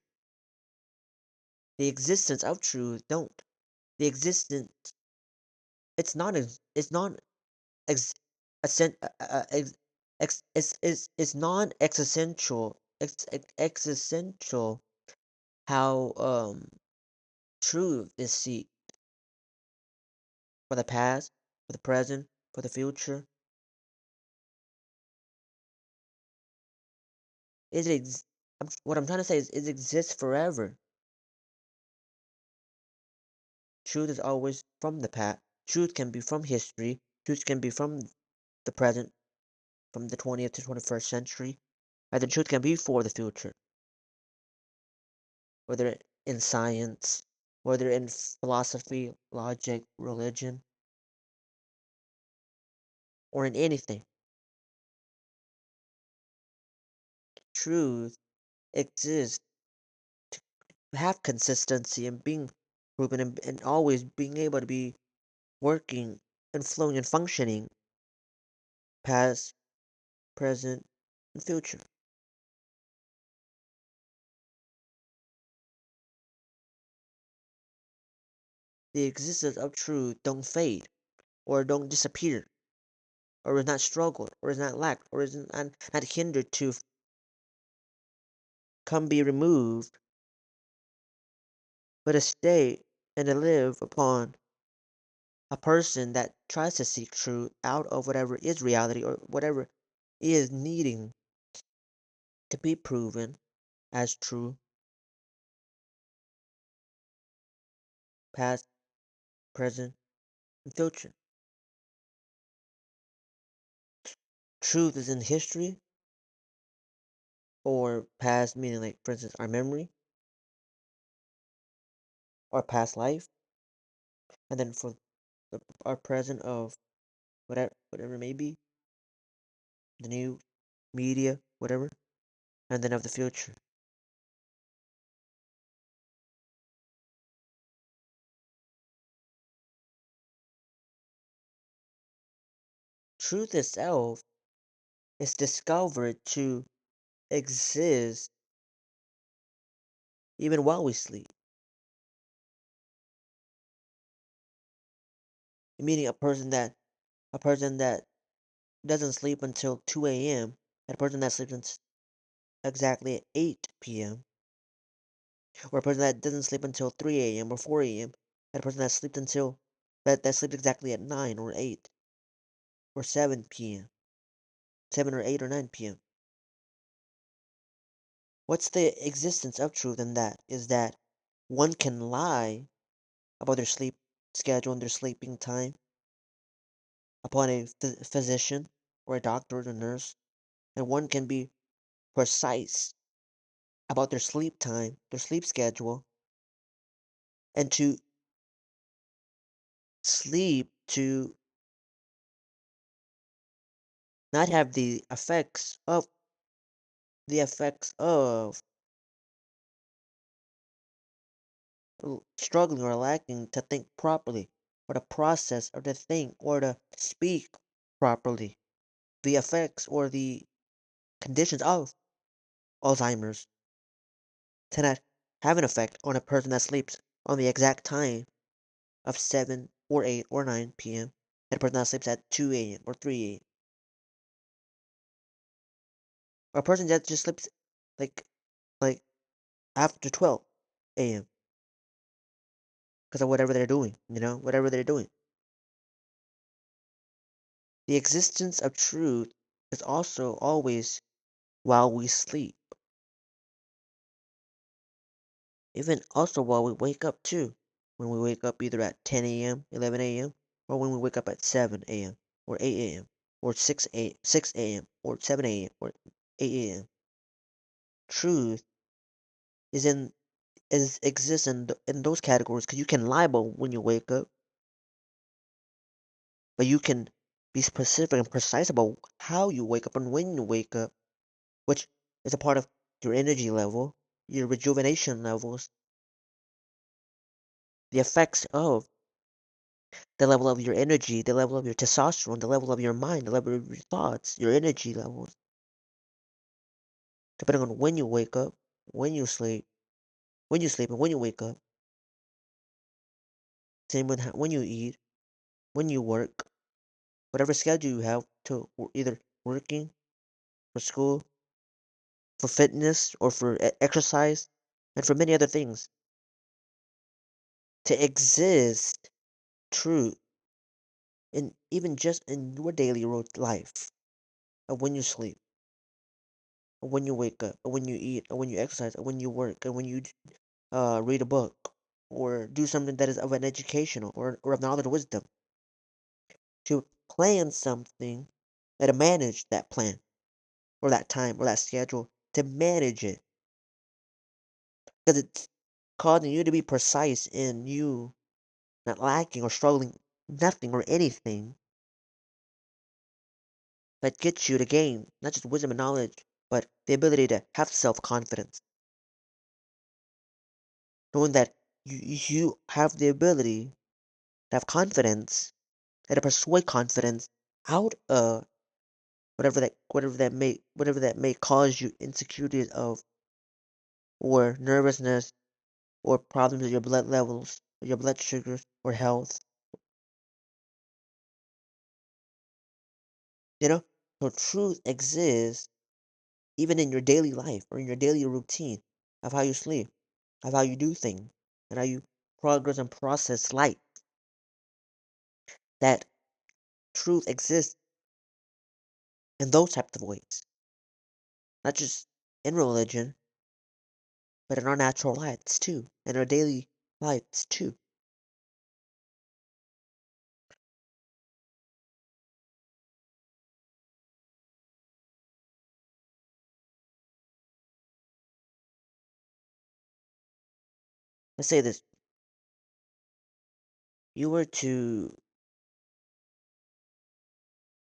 The existence of truth don't. The existence it's not ex, it's non existential existential how Truth is seek for the past, for the present, for the future. Is it what I'm trying to say is it exists forever. Truth is always from the past. Truth can be from history. Truth can be from the present, from the 20th to 21st century. And the truth can be for the future, whether in science, whether in philosophy, logic, religion, or in anything. Truth exists to have consistency and being proven and always being able to be working and flowing and functioning past, present, and future. The existence of truth don't fade or don't disappear or is not struggled or is not lacked or is not hindered to come be removed but to stay and to live upon a person that tries to seek truth out of whatever is reality or whatever is needing to be proven as true, past, present, and future. Truth is in history or past, meaning like, for instance, our memory or past life, and then for our present of whatever it may be, the new media, whatever, and then of the future. Truth itself is discovered to exist even while we sleep, meaning a person that doesn't sleep until 2 a.m. and a person that sleeps exactly at 8 p.m. or a person that doesn't sleep until 3 a.m. or 4 a.m. and a person that sleeps exactly at 9 or 8 or 7 p.m. 7 or 8 or 9 p.m. What's the existence of truth in that is that one can lie about their sleep schedule and their sleeping time upon a physician or a doctor or a nurse, and one can be precise about their sleep time, their sleep schedule, and to sleep to not have the effects of struggling or lacking to think properly, or to process, or to think, or to speak properly. The effects or the conditions of Alzheimer's cannot have an effect on a person that sleeps on the exact time of 7 or 8 or 9 p.m. and a person that sleeps at 2 a.m. or 3 a.m. Or a person that just sleeps like like after 12 a.m. because of whatever they're doing, whatever they're doing. The existence of truth is also always while we sleep, even also while we wake up too. When we wake up either at 10 a.m., 11 a.m., or when we wake up at 7 a.m., or 8 a.m., or 6 a.m., or 7 a.m., or 8 a.m. Truth is in is exists in those categories because you can lie about when you wake up, but you can be specific and precise about how you wake up and when you wake up, which is a part of your energy level, your rejuvenation levels, the effects of the level of your energy, the level of your testosterone, the level of your mind, the level of your thoughts, your energy levels, depending on when you wake up, when you sleep, and when you wake up. Same with when you eat, when you work, whatever schedule you have to either working, for school, for fitness, or for exercise, and for many other things. to exist truth in even just in your daily life of when you sleep, or when you wake up, or when you eat, or when you exercise, or when you work, or when you read a book, or do something that is of an educational or of knowledge or wisdom, to plan something and to manage that plan or that time or that schedule, to manage it because it's causing you to be precise in you not lacking or struggling nothing or anything that gets you to gain not just wisdom and knowledge, but the ability to have self confidence, knowing that you have the ability to have confidence and to persuade confidence out of whatever that may cause you insecurities of or nervousness or problems with your blood levels, or your blood sugars or health. You know? So truth exists even in your daily life or in your daily routine of how you sleep, of how you do things, and how you progress and process life. That truth exists in those types of ways. Not just in religion, but in our natural lives too, in our daily lives too. Let's say this. You were to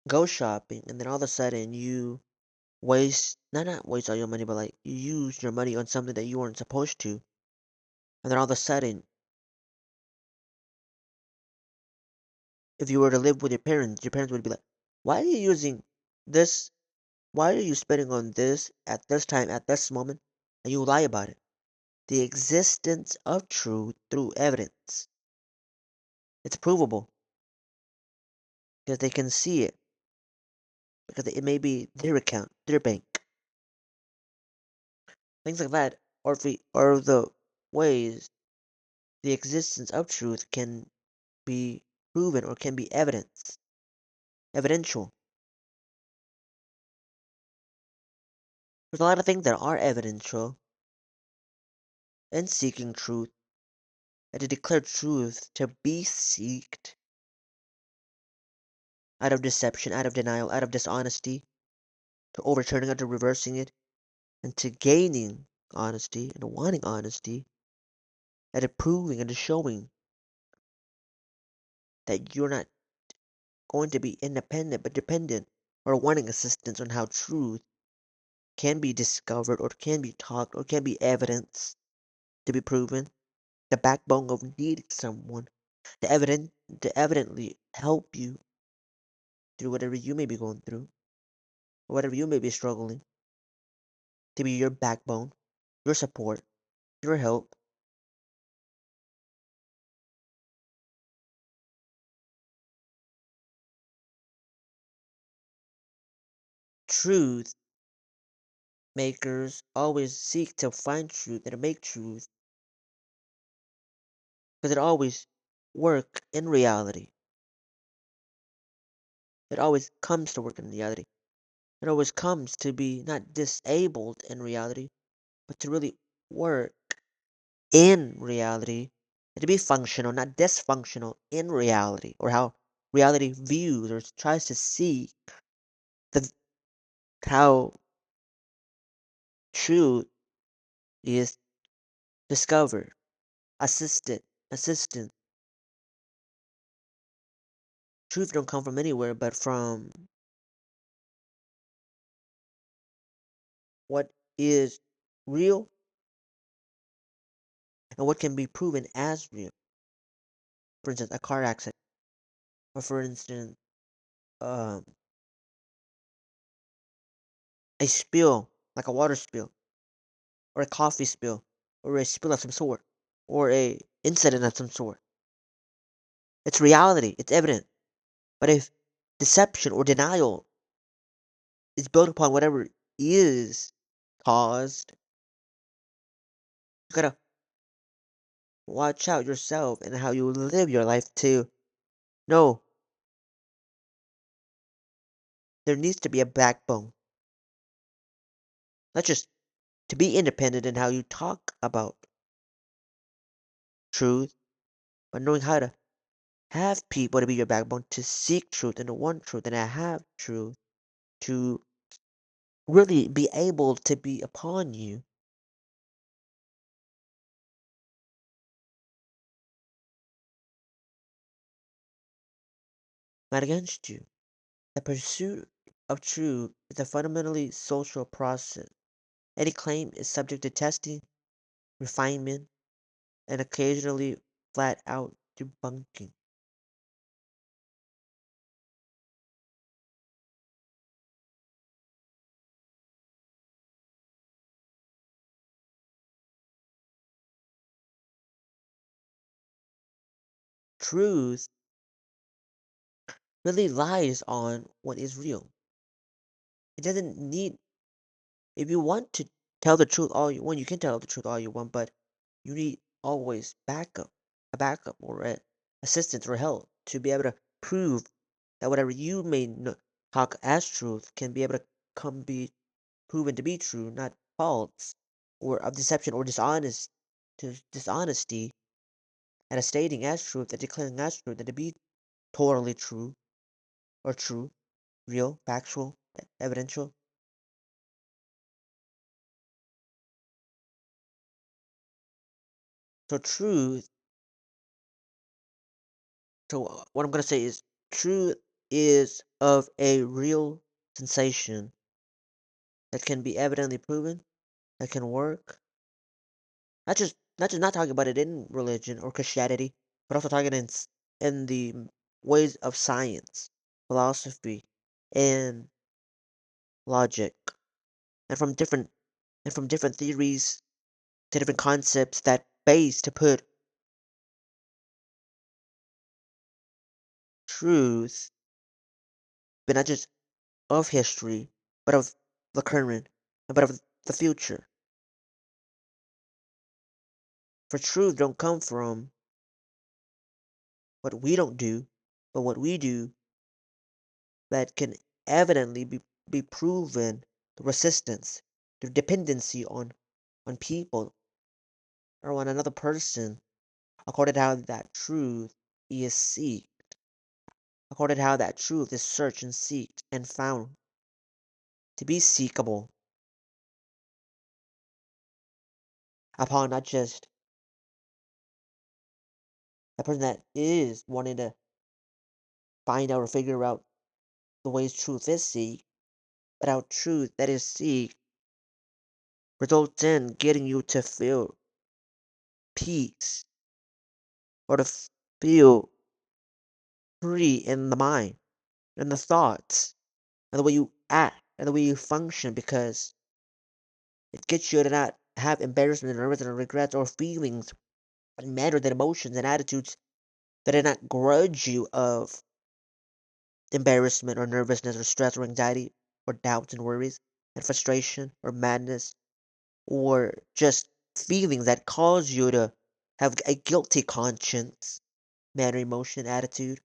go shopping and then all of a sudden you not waste all your money, but like you use your money on something that you weren't supposed to, and then all of a sudden, if you were to live with your parents would be like, "Why are you using this? Why are you spending on this at this time at this moment?" And you lie about it. The existence of truth through evidence. It's provable because they can see it because it may be their account, their bank, things like that, or the ways the existence of truth can be proven or can be evidential. There's a lot of things that are evidential in seeking truth, and to declare truth to be seeked out of deception, out of denial, out of dishonesty, to overturning or to reversing it, and to gaining honesty and wanting honesty, and to proving and to showing that you're not going to be independent but dependent or wanting assistance on how truth can be discovered or can be taught or can be evidenced to be proven. The backbone of needing someone to evidently help you through whatever you may be going through, or whatever you may be struggling, to be your backbone, your support, your help. Truth makers always seek to find truth and to make truth because it always work in reality. It always comes to work in reality. It always comes to be not disabled in reality, but to really work in reality and to be functional, not dysfunctional in reality, or how reality views or tries to see the how truth is discovered, assistant. Truth don't come from anywhere but from what is real and what can be proven as real. For instance, a car accident, or for instance, um, a spill, like a water spill, or a coffee spill, or a spill of some sort, or a incident of some sort. It's reality, it's evident. But if deception or denial is built upon whatever is caused, you gotta watch out yourself and how you live your life too. No, there needs to be a backbone, not just to be independent in how you talk about truth, but knowing how to have people to be your backbone to seek truth and to want truth and to have truth to really be able to be upon you, not against you. The pursuit of truth is a fundamentally social process. Any claim is subject to testing, refinement, and occasionally flat out debunking. Truth really lies on what is real. It doesn't need, if you want to tell the truth all you want, you can tell the truth all you want, but you need always a backup or assistance or help to be able to prove that whatever you may talk as truth can be able to come be proven to be true, not false, or of deception or dishonesty, and a stating as truth, and declaring as truth, and to be totally true or true, real, factual, evidential. So truth. So what I'm gonna say is truth is of a real sensation that can be evidently proven, that can work. Not just not talking about it in religion or Christianity, but also talking in the ways of science, philosophy, and logic, and from different theories to different concepts that base to put truth, but not just of history, but of the current, but of the future. For truth don't come from what we don't do, but what we do that can evidently be proven the resistance, the dependency on people or on another person, according to how that truth is seek, according to how that truth is searched and seeked and found to be seekable upon not just the person that is wanting to find out or figure out the ways truth is seek, but how truth that is seek results in getting you to feel peace or to feel free in the mind and the thoughts and the way you act and the way you function because it gets you to not have embarrassment and nervousness and regrets or feelings and manners and emotions and attitudes that do not grudge you of embarrassment or nervousness or stress or anxiety or doubts and worries and frustration or madness or just feelings that cause you to have a guilty conscience, manner, emotion, attitude,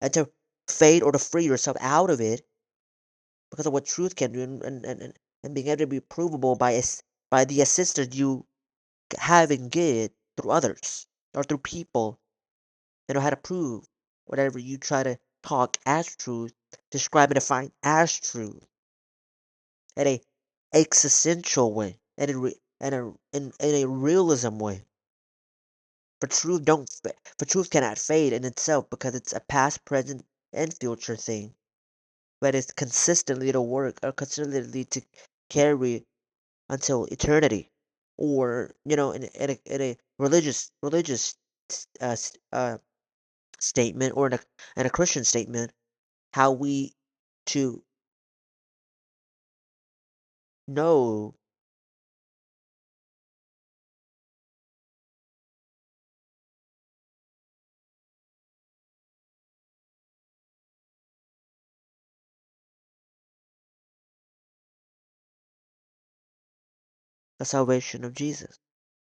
and to fade or to free yourself out of it because of what truth can do and being able to be provable by the assistance you have and get through others or through people that know how to prove whatever you try to talk as truth, describe and define as truth in a existential way and in a realism way. For truth cannot fade in itself because it's a past, present, and future thing. But it's consistently to work or consistently to carry until eternity. Or, in a religious uh, s- uh, statement or in a Christian statement, how we to know the salvation of Jesus.